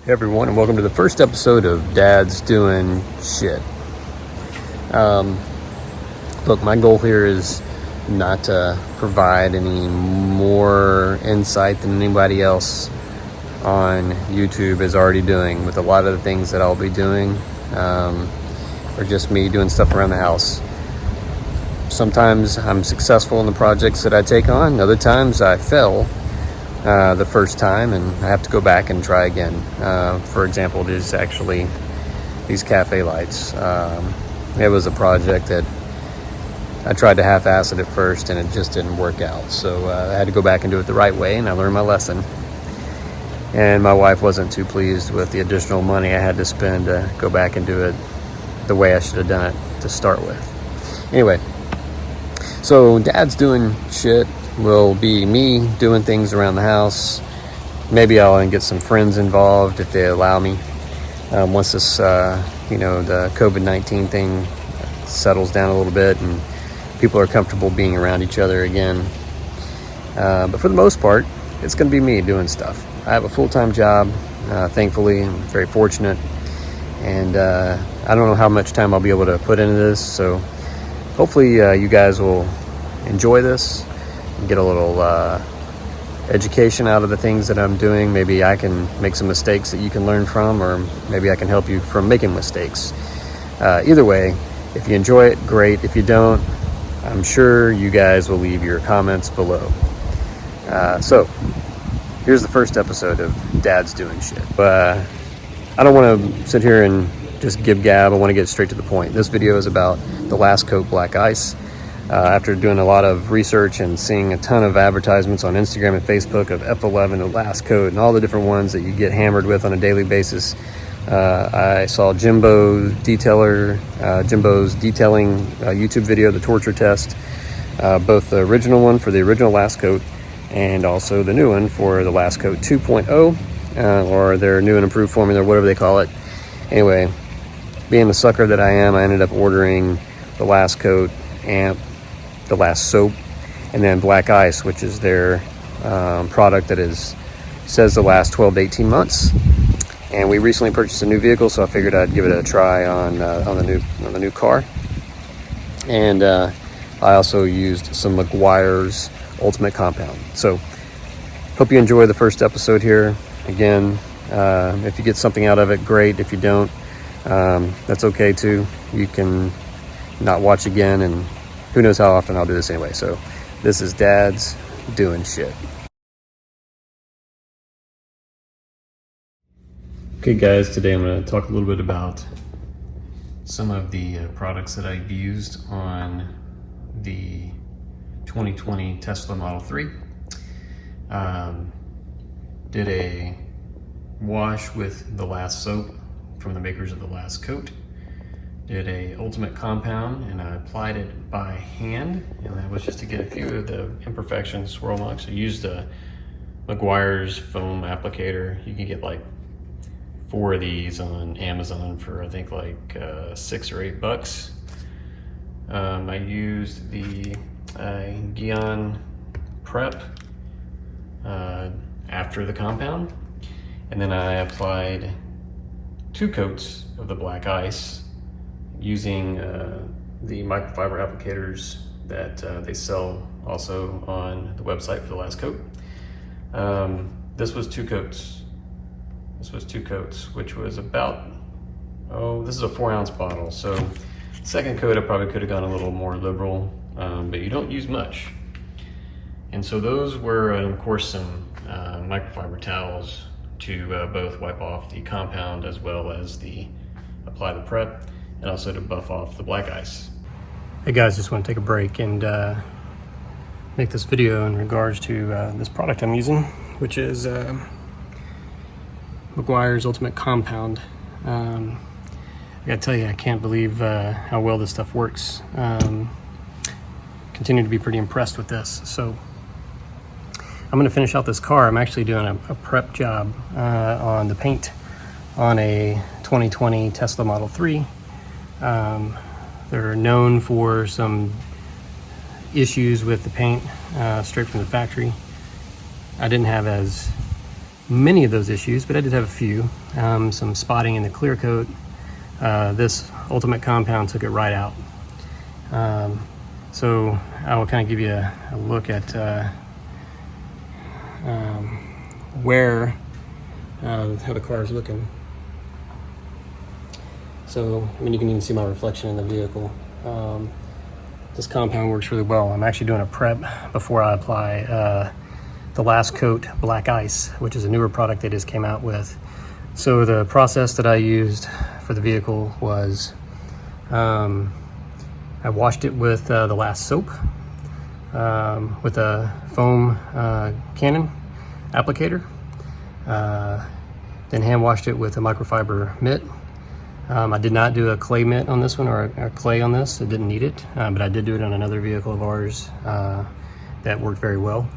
Hey everyone, and welcome to the first episode of Dad's Doing Shit. Look, my goal here is not to provide any more insight than anybody else on YouTube is already doing. With a lot of the things that I'll be doing, or just me doing stuff around the house. Sometimes I'm successful in the projects that I take on. Other times I fail the first time and I have to go back and try again. For example, there's actually these cafe lights. It was a project that I tried to half-ass it at first and it just didn't work out. So I had to go back and do it the right way, and I learned my lesson. And my wife wasn't too pleased with the additional money I had to spend to go back and do it the way I should have done it to start with. Anyway, so Dad's Doing Shit will be me doing things around the house. Maybe I'll get some friends involved if they allow me. Once this, the COVID-19 thing settles down a little bit and people are comfortable being around each other again. But for the most part, it's going to be me doing stuff. I have a full-time job, thankfully. I'm very fortunate. And I don't know how much time I'll be able to put into this. So hopefully you guys will enjoy this and get a little education out of the things that I'm doing. Maybe I can make some mistakes that you can learn from, or maybe I can help you from making mistakes. Either way, if you enjoy it, great. If you don't, I'm sure you guys will leave your comments below. So here's the first episode of Dad's Doing Shit. I don't want to sit here and just gib-gab. I want to get straight to the point. This video is about the Last Coat Black Ice. After doing a lot of research and seeing a ton of advertisements on Instagram and Facebook of F11 and Last Coat and all the different ones that you get hammered with on a daily basis, I saw Jimbo's detailing YouTube video, The Torture Test, both the original one for the original Last Coat and also the new one for the Last Coat 2.0, or their new and improved formula, whatever they call it. Anyway, being the sucker that I am, I ended up ordering the Last Coat amp, the Last Soap, and then Black Ice, which is their product that says to last 12 to 18 months. And we recently purchased a new vehicle, so I figured I'd give it a try on the new car. And I also used some Meguiar's Ultimate Compound. So hope you enjoy the first episode here. Again, if you get something out of it, great. If you don't, that's okay too. You can not watch again, and who knows how often I'll do this anyway. So this is Dad's Doing Shit. Okay guys, today I'm going to talk a little bit about some of the products that I've used on the 2020 Tesla Model 3. Did a wash with the Last Soap from the makers of the Last Coat. Did a Ultimate Compound, and I applied it by hand, and that was just to get a few of the imperfections, swirl marks. I used a Meguiar's foam applicator. You can get like 4 of these on Amazon for I think like $6 or $8. I used the Gyeon Prep after the compound, and then I applied 2 coats of the Black Ice using the microfiber applicators that they sell also on the website for the Last Coat. This was 2 coats. This was 2 coats, which was about, this is a 4-ounce bottle. So second coat, I probably could have gone a little more liberal, but you don't use much. And so those were, of course, some microfiber towels to both wipe off the compound as well as apply the prep, and also to buff off the Black Ice. Hey guys, just want to take a break and make this video in regards to this product I'm using, which is Meguiar's Ultimate Compound. I gotta tell you, I can't believe how well this stuff works. Continue to be pretty impressed with this. So I'm gonna finish out this car. I'm actually doing a prep job on the paint on a 2020 Tesla Model 3. They're known for some issues with the paint straight from the factory. I didn't have as many of those issues, but I did have a few. Some spotting in the clear coat. This Ultimate Compound took it right out. So I will kind of give you a look at where how the car is looking. So, I mean, you can even see my reflection in the vehicle. This compound works really well. I'm actually doing a prep before I apply the last coat Black Ice, which is a newer product they just came out with. So the process that I used for the vehicle was I washed it with the last soap with a foam Canon applicator. Then hand washed it with a microfiber mitt. I did not do a clay mitt on this one, or a clay on this. I didn't need it, but I did do it on another vehicle of ours that worked very well.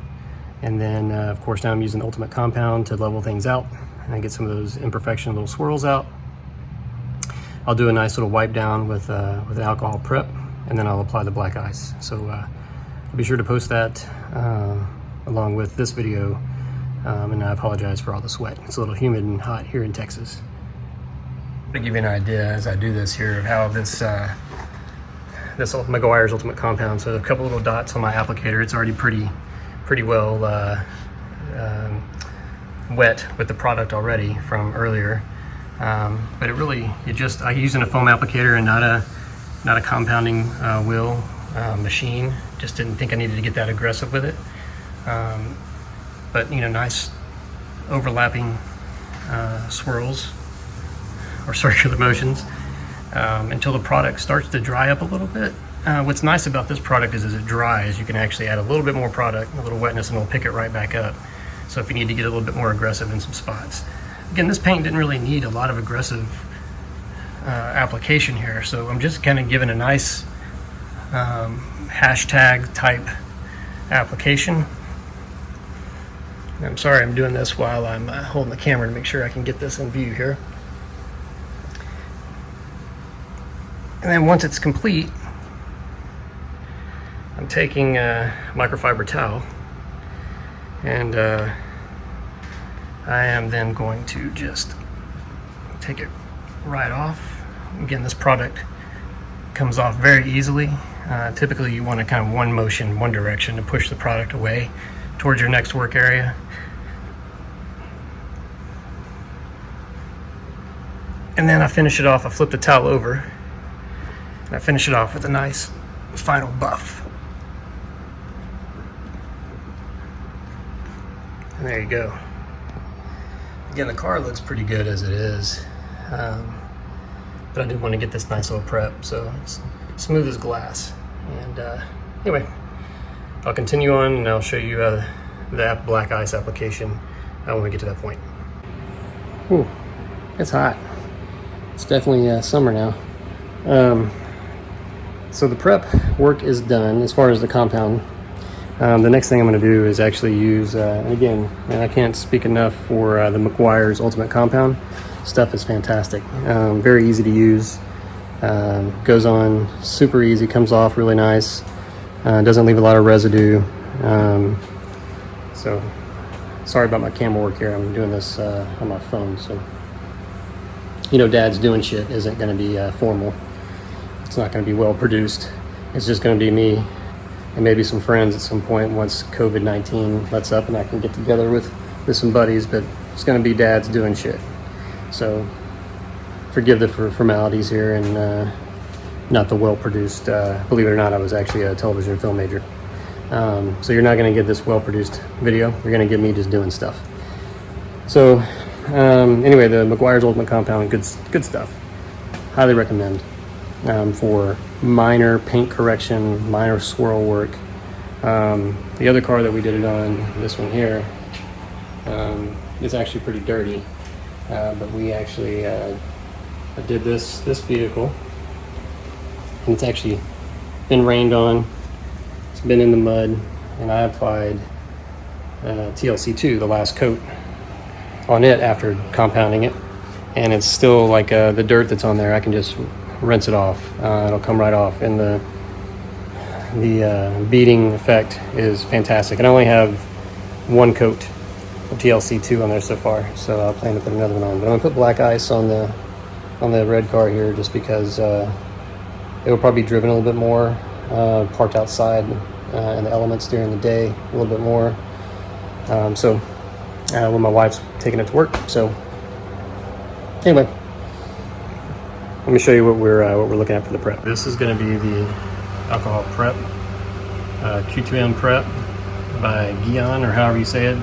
And then, of course, now I'm using the Ultimate Compound to level things out and get some of those imperfection little swirls out. I'll do a nice little wipe down with an alcohol prep, and then I'll apply the Black Ice. So I'll be sure to post that along with this video. And I apologize for all the sweat. It's a little humid and hot here in Texas. To give you an idea as I do this here of how this Meguiar's Ultimate Compound. So a couple little dots on my applicator. It's already pretty well wet with the product already from earlier. But it really, I'm using a foam applicator and not a compounding wheel machine. Just didn't think I needed to get that aggressive with it. But you know, nice overlapping swirls or circular motions until the product starts to dry up a little bit. What's nice about this product is as it dries, you can actually add a little bit more product, a little wetness, and it'll pick it right back up. So if you need to get a little bit more aggressive in some spots. Again, this paint didn't really need a lot of aggressive application here, so I'm just kind of giving a nice hashtag type application. I'm sorry I'm doing this while I'm holding the camera to make sure I can get this in view here. And then once it's complete, I'm taking a microfiber towel and I am then going to just take it right off. Again, this product comes off very easily. Typically you want to kind of one motion, one direction to push the product away towards your next work area. And then I finish it off, I flip the towel over, and I finish it off with a nice final buff. And there you go. Again, the car looks pretty good as it is, but I did want to get this nice little prep, so it's smooth as glass. And anyway, I'll continue on and I'll show you the Black Ice application when we get to that point. Ooh, it's hot. It's definitely summer now. So the prep work is done as far as the compound. The next thing I'm going to do is actually use, and again, I can't speak enough for the Meguiar's Ultimate Compound. Stuff is fantastic. Very easy to use. Goes on super easy, comes off really nice. Doesn't leave a lot of residue. So sorry about my camera work here. I'm doing this on my phone. So, you know, Dad's doing shit isn't going to be formal. It's not going to be well produced. It's just going to be me and maybe some friends at some point once COVID-19 lets up and I can get together with some buddies, but it's going to be Dad's doing shit. So forgive the formalities here and not the well-produced, believe it or not, I was actually a television and film major. So you're not going to get this well-produced video. You're going to get me just doing stuff. So anyway, the Meguiar's Ultimate Compound, good stuff. Highly recommend for minor paint correction, minor swirl work. The other car that we did it on, this one here, is actually pretty dirty. But we actually did this vehicle, and it's actually been rained on. It's been in the mud, and I applied TLC2, the last coat, on it after compounding it, and it's still like the dirt that's on there. I can just rinse it off. It'll come right off, and the beading effect is fantastic. And I only have one coat TLC2 on there so far, so I plan to put another one on. But I'm gonna put black ice on the red car here just because it will probably be driven a little bit more, parked outside in the elements during the day a little bit more. When my wife's taking it to work. So anyway, let me show you what we're looking at for the prep. This is going to be the alcohol prep, Q2M prep by Guion, or however you say it.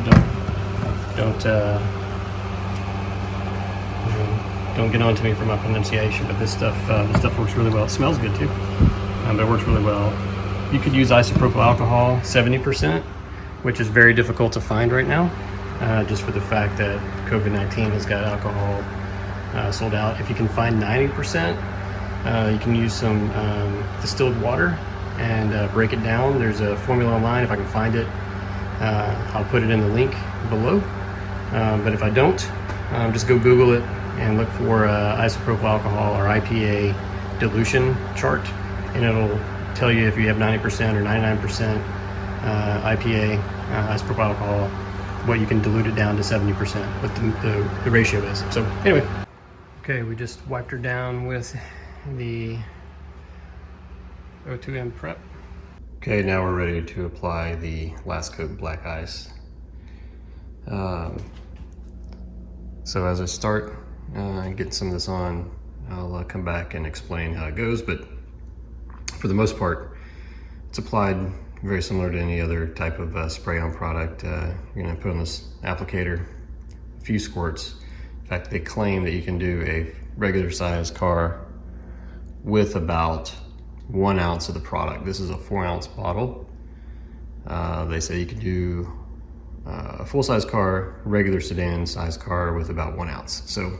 Don't get on to me for my pronunciation, but this stuff works really well. It smells good too, but it works really well. You could use isopropyl alcohol 70%, which is very difficult to find right now, just for the fact that COVID-19 has got alcohol sold out. If you can find 90%, you can use some distilled water and break it down. There's a formula online. If I can find it, I'll put it in the link below. But if I don't, just go Google it and look for isopropyl alcohol or IPA dilution chart, and it'll tell you if you have 90% or 99% IPA isopropyl alcohol, what you can dilute it down to 70%, what the ratio is. So anyway, okay, we just wiped her down with the O2M prep. Okay, now we're ready to apply the last coat black ice. So as I start getting some of this on, I'll come back and explain how it goes, but for the most part, it's applied very similar to any other type of spray-on product. You're gonna put on this applicator a few squirts. In fact, they claim that you can do a regular size car with about 1 ounce of the product. This is a 4-ounce bottle. They say you can do a full-size car, regular sedan size car with about 1 ounce. So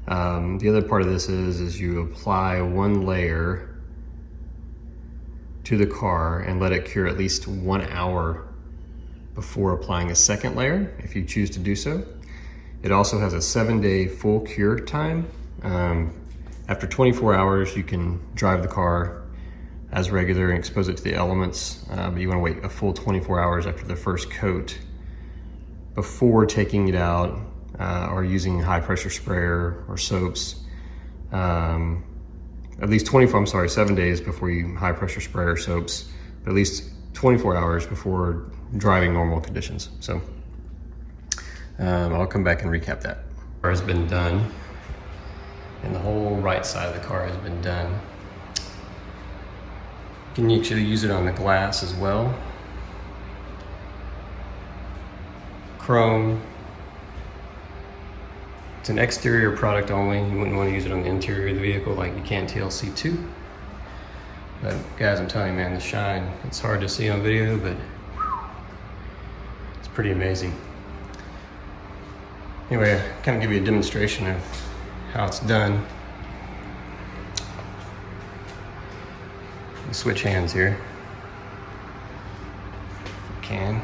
the other part of this is you apply 1 layer to the car and let it cure at least 1 hour before applying a second layer, if you choose to do so. It also has a 7-day full cure time. After 24 hours, you can drive the car as regular and expose it to the elements, but you wanna wait a full 24 hours after the first coat before taking it out or using high pressure sprayer or soaps. At least 7 days before you high pressure sprayer soaps, but at least 24 hours before driving normal conditions. So I'll come back and recap that. The car has been done, and the whole right side of the car has been done. You can actually use it on the glass as well. Chrome. It's an exterior product only. You wouldn't want to use it on the interior of the vehicle like you can TLC2. But guys, I'm telling you, man, the shine, it's hard to see on video, but it's pretty amazing. Anyway, I kind of give you a demonstration of how it's done. We'll switch hands here, if we can.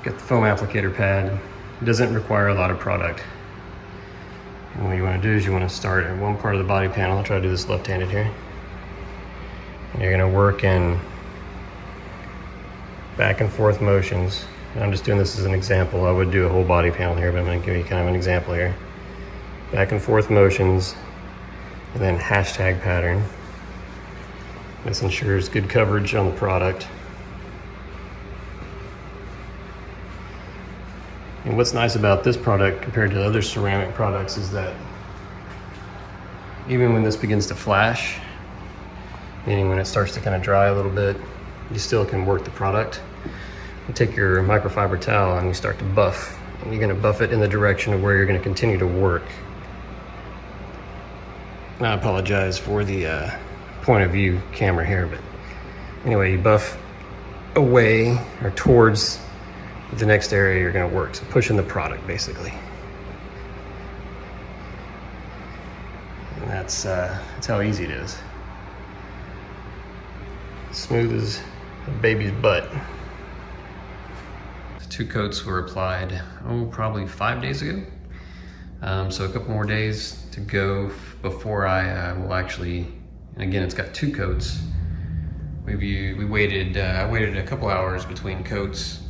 Got the foam applicator pad. It doesn't require a lot of product. And what you want to do is you want to start at one part of the body panel. I'll try to do this left-handed here. And you're going to work in back and forth motions. And I'm just doing this as an example. I would do a whole body panel here, but I'm going to give you kind of an example here. Back and forth motions, and then hashtag pattern. This ensures good coverage on the product. And what's nice about this product compared to other ceramic products is that even when this begins to flash, meaning when it starts to kind of dry a little bit, you still can work the product. You take your microfiber towel and you start to buff, and you're going to buff it in the direction of where you're going to continue to work. And I apologize for the point of view camera here, but anyway, you buff away or towards the next area you're going to work. So pushing the product basically. And that's how easy it is. Smooth as a baby's butt. The 2 coats were applied, probably 5 days ago. So a couple more days to go before I will actually, and again, it's got 2 coats, we waited. I waited a couple hours between coats.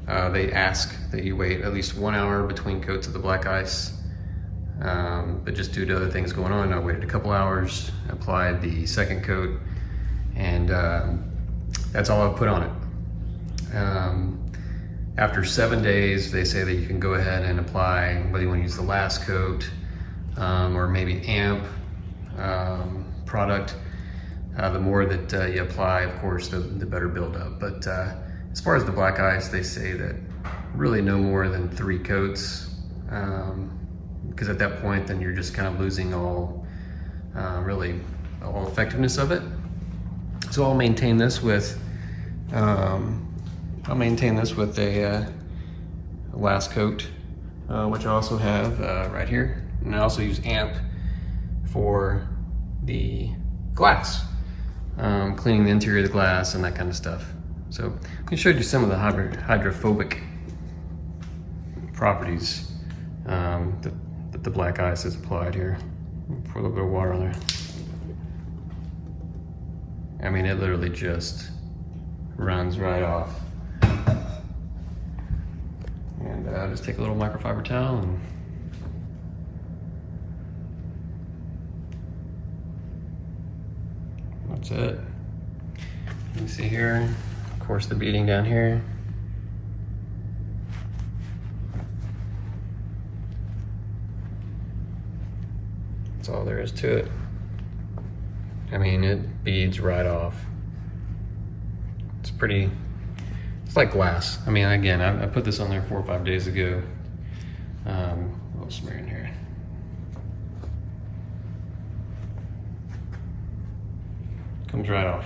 They ask that you wait at least 1 hour between coats of the black ice. But just due to other things going on, I waited a couple hours, applied the second coat, and that's all I put on it. After 7 days, they say that you can go ahead and apply, whether you want to use the last coat or maybe AMP product. The more that you apply, of course, the better buildup. But as far as the black ice, they say that really no more than 3 coats, because at that point, then you're just kind of losing all effectiveness of it. So I'll maintain this with a last coat, which I also have right here, and I also use AMP for the glass, cleaning the interior of the glass and that kind of stuff. So I showed you some of the hydrophobic properties that the black ice is applied here. Pour a little bit of water on there. I mean, it literally just runs right off. And just take a little microfiber towel and that's it. You can see here, of course, the beading down here. That's all there is to it. I mean, it beads right off. It's like glass. I mean, again, I put this on there 4 or 5 days ago. I'll smear in here. Comes right off.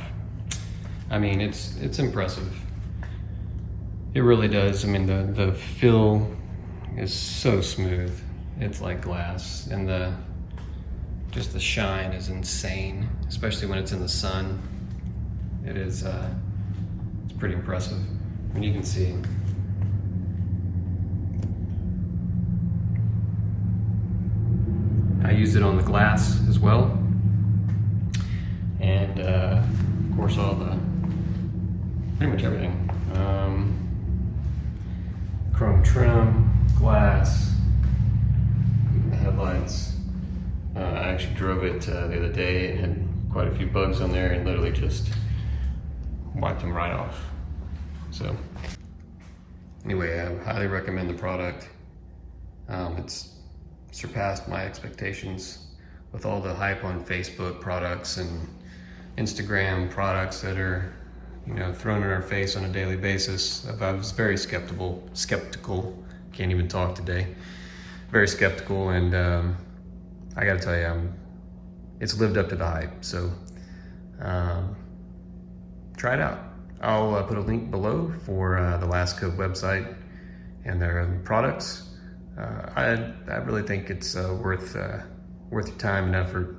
I mean, it's impressive. It really does. I mean, the fill is so smooth. It's like glass, and just the shine is insane, especially when it's in the sun. It is, it's pretty impressive. And you can see. I used it on the glass as well. And of course pretty much everything. Chrome trim, glass, even the headlights. I actually drove it the other day and had quite a few bugs on there and literally just wiped them right off. So anyway, I highly recommend the product. It's surpassed my expectations with all the hype on Facebook products and Instagram products that are, thrown in our face on a daily basis. I was very skeptical, can't even talk today. Very skeptical, and I gotta tell you, it's lived up to the hype. So try it out. I'll put a link below for the Last Coat website and their products. I really think it's worth your time and effort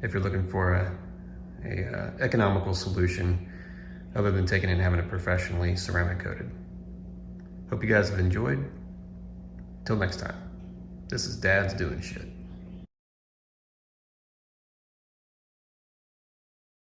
if you're looking for a economical solution other than taking it and having it professionally ceramic coated. Hope you guys have enjoyed. Till next time, this is Dad's Doing Shit.